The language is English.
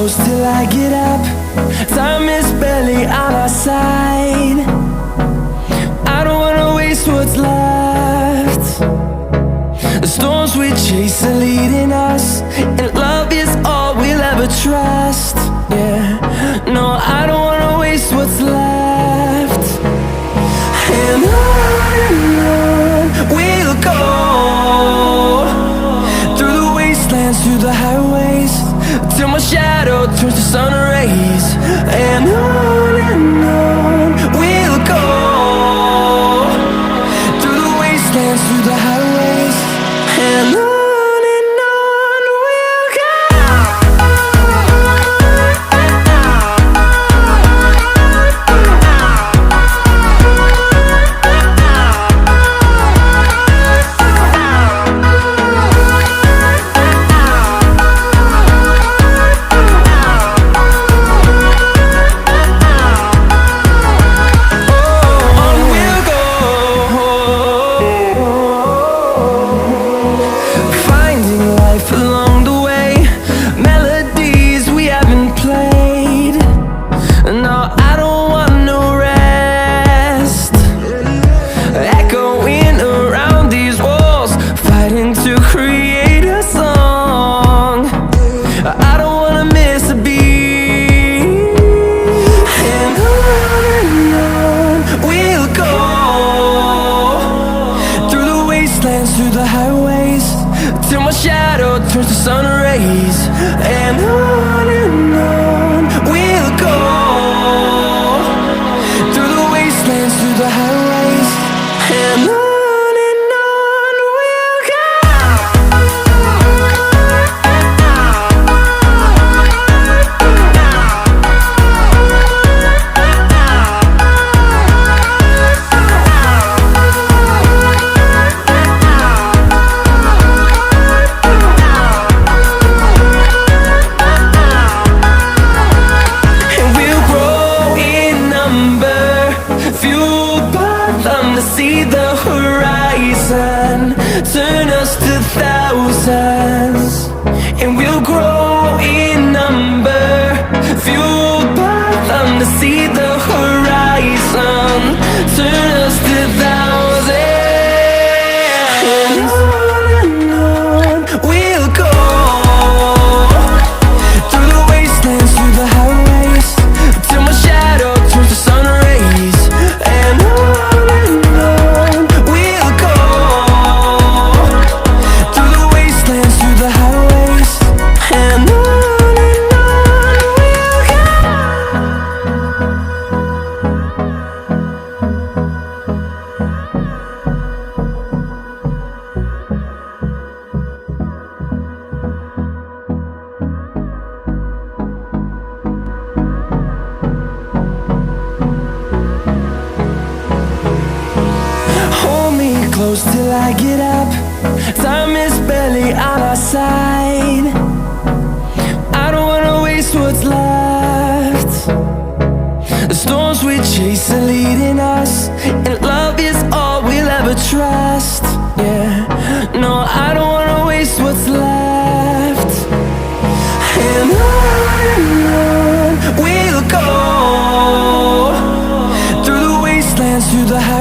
close till I get up. Time is barely on our side. I don't wanna waste what's left. The storms we chase are leading us, and love is all we'll ever trust. Yeah, no, I don't wanna waste what's left. And on we'll go, through the wastelands, through the highways, till my shadow turns to sun rays. And on we'll go, through the wastelands, through the highways, and on we'll go. Through the highways, till my shadow turns to sun rays. And on we'll go, through the wastelands, through the highways, and on we'll go. See the horizon turn us to thousands, and we'll grow in number, fueled by them. To see the horizon turn us to thousands, and on we'll go, through the wastelands, through the highways, till my shadow turns to sun rays. And close till I get up. Time is barely on our side. I don't wanna waste what's left. The storms we chase are leading us, and love is all we'll ever trust. Yeah, no, I don't wanna waste what's left. And on we'll go, through the wastelands, through the highways,